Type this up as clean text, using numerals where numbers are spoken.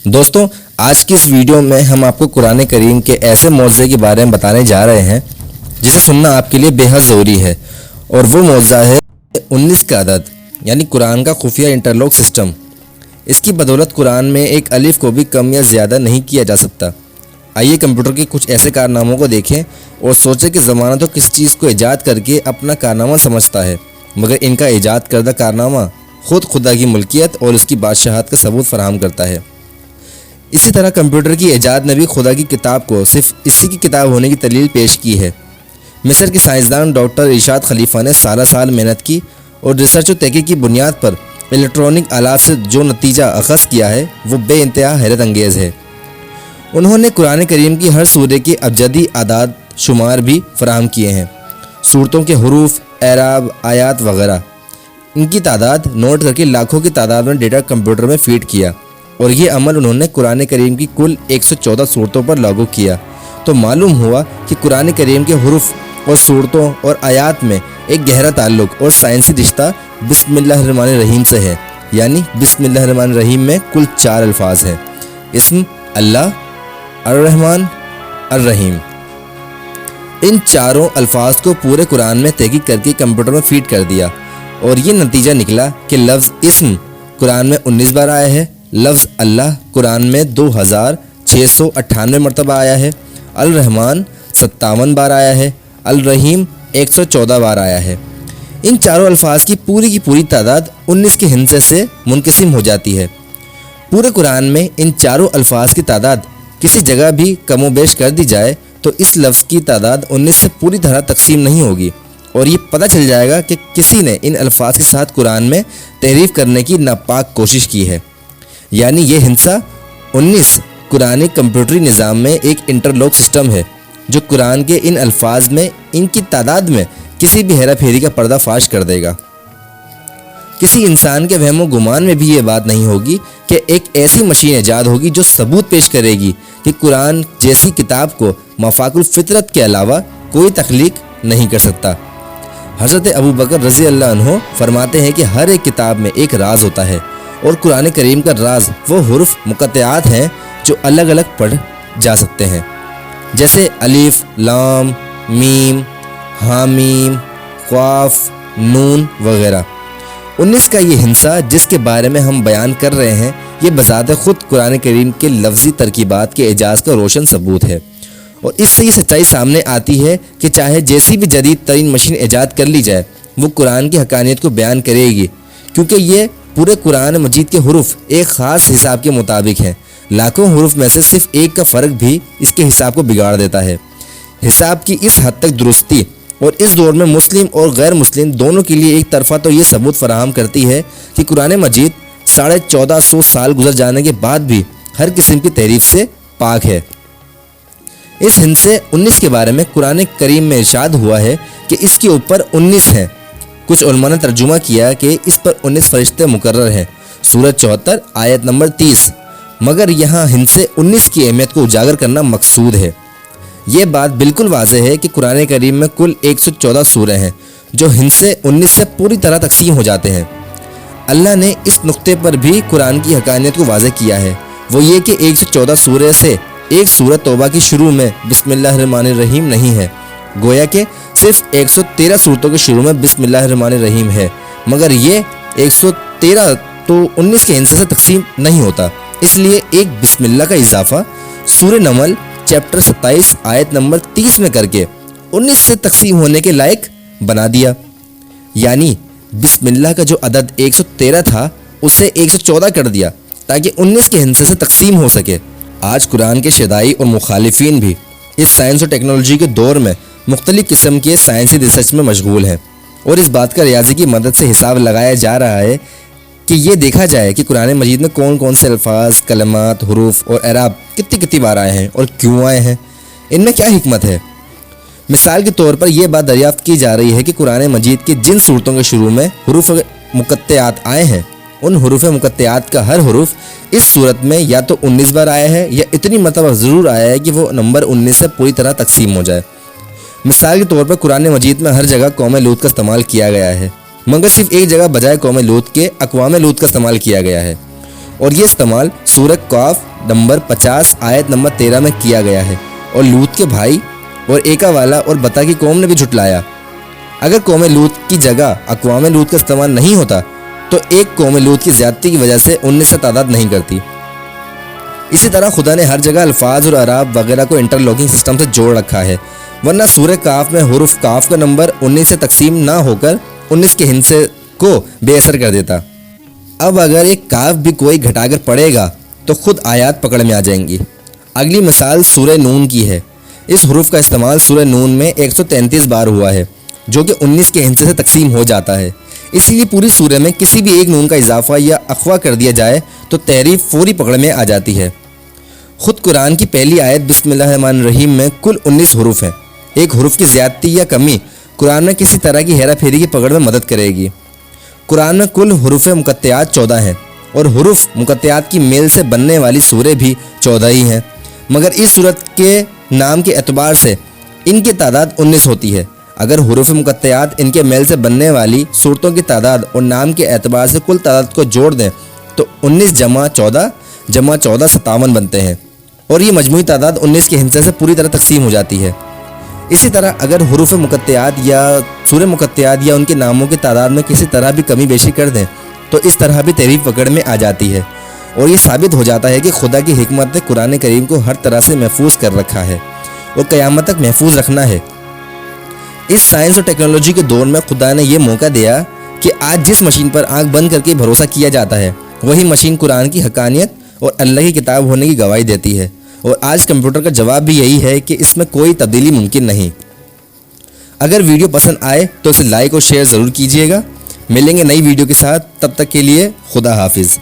دوستوں، آج کی اس ویڈیو میں ہم آپ کو قرآن کریم کے ایسے معجزے کے بارے میں بتانے جا رہے ہیں جسے سننا آپ کے لیے بے حد ضروری ہے، اور وہ معجزہ ہے 19 کا عدد، یعنی قرآن کا خفیہ انٹرلاک سسٹم۔ اس کی بدولت قرآن میں ایک الف کو بھی کم یا زیادہ نہیں کیا جا سکتا۔ آئیے کمپیوٹر کے کچھ ایسے کارناموں کو دیکھیں اور سوچیں کہ زمانہ تو کس چیز کو ایجاد کر کے اپنا کارنامہ سمجھتا ہے، مگر ان کا ایجاد کردہ کارنامہ خود خدا کی ملکیت اور اس کی بادشاہت کا ثبوت فراہم کرتا ہے۔ اسی طرح کمپیوٹر کی ایجاد نے بھی خدا کی کتاب کو صرف اسی کی کتاب ہونے کی دلیل پیش کی ہے۔ مصر کے سائنسدان ڈاکٹر ارشاد خلیفہ نے سال محنت کی اور ریسرچ و تحقیق کی بنیاد پر الیکٹرانک آلات سے جو نتیجہ اخذ کیا ہے وہ بے انتہا حیرت انگیز ہے۔ انہوں نے قرآن کریم کی ہر سورہ کے ابجدی اعداد شمار بھی فراہم کیے ہیں، سورتوں کے حروف، اعراب، آیات وغیرہ۔ ان کی تعداد نوٹ کر کے لاکھوں کی تعداد میں ڈیٹا کمپیوٹر میں فیڈ کیا، اور یہ عمل انہوں نے قرآن کریم کی کل 114 صورتوں پر لاگو کیا۔ تو معلوم ہوا کہ قرآن کریم کے حروف اور صورتوں اور آیات میں ایک گہرا تعلق اور سائنسی رشتہ بسم اللہ الرحمن الرحیم سے ہے، یعنی بسم اللہ الرحمن الرحیم میں کل 4 الفاظ ہیں: اسم اللہ، الرحمن، الرحیم۔ ان چاروں الفاظ کو پورے قرآن میں تحقیق کر کے کمپیوٹر میں فیڈ کر دیا، اور یہ نتیجہ نکلا کہ لفظ اسم قرآن میں 19 بار آیا ہے، لفظ اللہ قرآن میں 2698 مرتبہ آیا ہے، الرحمن 57 بار آیا ہے، الرحیم 114 بار آیا ہے۔ ان چاروں الفاظ کی پوری تعداد 19 کے ہندسے سے منقسم ہو جاتی ہے۔ پورے قرآن میں ان چاروں الفاظ کی تعداد کسی جگہ بھی کم و بیش کر دی جائے تو اس لفظ کی تعداد 19 سے پوری طرح تقسیم نہیں ہوگی، اور یہ پتہ چل جائے گا کہ کسی نے ان الفاظ کے ساتھ قرآن میں تحریف کرنے کی ناپاک کوشش کی ہے۔ یعنی یہ ہندسہ 19 قرآنی کمپیوٹری نظام میں ایک انٹرلاک سسٹم ہے جو قرآن کے ان الفاظ میں ان کی تعداد میں کسی بھی ہیرا پھیری کا پردہ فاش کر دے گا۔ کسی انسان کے وہم و گمان میں بھی یہ بات نہیں ہوگی کہ ایک ایسی مشین ایجاد ہوگی جو ثبوت پیش کرے گی کہ قرآن جیسی کتاب کو مافاق الفطرت کے علاوہ کوئی تخلیق نہیں کر سکتا۔ حضرت ابوبکر رضی اللہ عنہ فرماتے ہیں کہ ہر ایک کتاب میں ایک راز ہوتا ہے، اور قرآن کریم کا راز وہ حروف مقطعات ہیں جو الگ الگ پڑھ جا سکتے ہیں، جیسے الف، لام، میم، حامیم، قاف، نون وغیرہ۔ 19 کا یہ ہندسہ جس کے بارے میں ہم بیان کر رہے ہیں، یہ بذات خود قرآن کریم کے لفظی ترکیبات کے اعجاز کا روشن ثبوت ہے، اور اس سے یہ سچائی سامنے آتی ہے کہ چاہے جیسی بھی جدید ترین مشین ایجاد کر لی جائے، وہ قرآن کی حقانیت کو بیان کرے گی، کیونکہ یہ پورے قرآن مجید کے حروف ایک خاص حساب کے مطابق ہیں۔ لاکھوں حروف میں سے صرف ایک کا فرق بھی اس کے حساب کو بگاڑ دیتا ہے۔ حساب کی اس حد تک درستی اور اس دور میں مسلم اور غیر مسلم دونوں کے لیے ایک طرفہ تو یہ ثبوت فراہم کرتی ہے کہ قرآن مجید 1450 سال گزر جانے کے بعد بھی ہر قسم کی تحریف سے پاک ہے۔ اس ہندسے 19 کے بارے میں قرآن کریم میں ارشاد ہوا ہے کہ اس کے اوپر 19 ہیں۔ کچھ علماء نے ترجمہ کیا کہ اس پر 19 فرشتے مقرر ہیں، سورۃ 74 آیت نمبر 30، مگر یہاں ہندسے 19 کی اہمیت کو اجاگر کرنا مقصود ہے۔ یہ بات بالکل واضح ہے کہ قرآن کریم میں کل 114 سورے ہیں جو ہندسے 19 سے پوری طرح تقسیم ہو جاتے ہیں۔ اللہ نے اس نقطے پر بھی قرآن کی حقانیت کو واضح کیا ہے، وہ یہ کہ 114 سورے سے ایک سورۃ توبہ کی شروع میں بسم اللہ الرحمن الرحیم نہیں ہے، گویا کہ صرف 113 صورتوں کے شروع میں بسم اللہ الرحمن الرحیم ہے، مگر یہ 113 تو 19 کے ہندسے سے تقسیم نہیں ہوتا، اس لیے ایک بسم اللہ کا اضافہ سورہ نمل چیپٹر 27 آیت نمبر 30 میں کر کے 19 سے تقسیم ہونے کے لائق بنا دیا۔ یعنی بسم اللہ کا جو عدد 113 تھا اسے 114 کر دیا تاکہ 19 کے ہندسے سے تقسیم ہو سکے۔ آج قرآن کے شیدائی اور مخالفین بھی اس سائنس اور ٹیکنالوجی کے دور میں مختلف قسم کے سائنسی ریسرچ میں مشغول ہیں، اور اس بات کا ریاضی کی مدد سے حساب لگایا جا رہا ہے کہ یہ دیکھا جائے کہ قرآن مجید میں کون کون سے الفاظ، کلمات، حروف اور اعراب کتنی بار آئے ہیں اور کیوں آئے ہیں، ان میں کیا حکمت ہے۔ مثال کے طور پر یہ بات دریافت کی جا رہی ہے کہ قرآن مجید کی جن صورتوں کے شروع میں حروف مقطعات آئے ہیں، ان حروف مقطعات کا ہر حروف اس صورت میں یا تو 19 بار آیا ہے یا اتنی مرتبہ ضرور آیا ہے کہ وہ نمبر 19 سے پوری طرح تقسیم ہو جائے۔ مثال کے طور پر قرآن مجید میں ہر جگہ قوم لوط کا استعمال کیا گیا ہے، مگر صرف ایک جگہ بجائے قوم لوط کے اقوام لوط کا استعمال کیا گیا ہے۔ اور یہ استعمال سورہ قاف نمبر 50 آیت نمبر 13 میں کیا گیا ہے۔ اور لوط کے بھائی اور ایکا والا اور بتا کی قوم نے بھی جھٹلایا۔ اگر قوم لوط کی جگہ اقوام لوط کا استعمال نہیں ہوتا تو ایک قوم لوط کی زیادتی کی وجہ سے 19 سے تعداد نہیں کرتی۔ اسی طرح خدا نے ہر جگہ الفاظ اور اعراب وغیرہ کو انٹرلاکنگ سسٹم سے جوڑ رکھا ہے، ورنہ سورہ کاف میں حروف کاف کا نمبر 19 سے تقسیم نہ ہو کر 19 کے ہندسے کو بے اثر کر دیتا۔ اب اگر ایک کاف بھی کوئی گھٹا کر پڑے گا تو خود آیات پکڑ میں آ جائیں گی۔ اگلی مثال سورہ نون کی ہے۔ اس حروف کا استعمال سورہ نون میں 133 بار ہوا ہے، جو کہ 19 کے ہندسے سے تقسیم ہو جاتا ہے۔ اسی لیے پوری سورہ میں کسی بھی ایک نون کا اضافہ یا اخفا کر دیا جائے تو تحریف فوری پکڑ میں آ جاتی ہے۔ خود قرآن کی پہلی آیت بسم اللہ الرحمن الرحیم میں کل 19 حروف ہیں۔ ایک حروف کی زیادتی یا کمی قرآن میں کسی طرح کی ہیرا پھیری کی پکڑ میں مدد کرے گی۔ قرآن میں کل حروف مقطعات 14 ہیں اور حروف مقطعات کی میل سے بننے والی سوریں بھی 14 ہی ہیں، مگر اس صورت کے نام کے اعتبار سے ان کی تعداد 19 ہوتی ہے۔ اگر حروف مقطعات ان کے میل سے بننے والی صورتوں کی تعداد اور نام کے اعتبار سے کل تعداد کو جوڑ دیں تو 19 جمع 14 جمع 14 57 بنتے ہیں، اور یہ مجموعی تعداد 19 کے ہندسے سے پوری طرح تقسیم ہو جاتی ہے۔ اسی طرح اگر حروف مقطعات یا سورہ مقطعات یا ان کے ناموں کی تعداد میں کسی طرح بھی کمی بیشی کر دیں تو اس طرح بھی تحریف پکڑ میں آ جاتی ہے، اور یہ ثابت ہو جاتا ہے کہ خدا کی حکمت نے قرآن کریم کو ہر طرح سے محفوظ کر رکھا ہے اور قیامت تک محفوظ رکھنا ہے۔ اس سائنس اور ٹیکنالوجی کے دور میں خدا نے یہ موقع دیا کہ آج جس مشین پر آنکھ بند کر کے بھروسہ کیا جاتا ہے وہی مشین قرآن کی حقانیت اور اللہ کی کتاب ہونے کی گواہی دیتی ہے، اور آج کمپیوٹر کا جواب بھی یہی ہے کہ اس میں کوئی تبدیلی ممکن نہیں۔ اگر ویڈیو پسند آئے تو اسے لائک اور شیئر ضرور کیجیے گا۔ ملیں گے نئی ویڈیو کے ساتھ، تب تک کے لیے خدا حافظ۔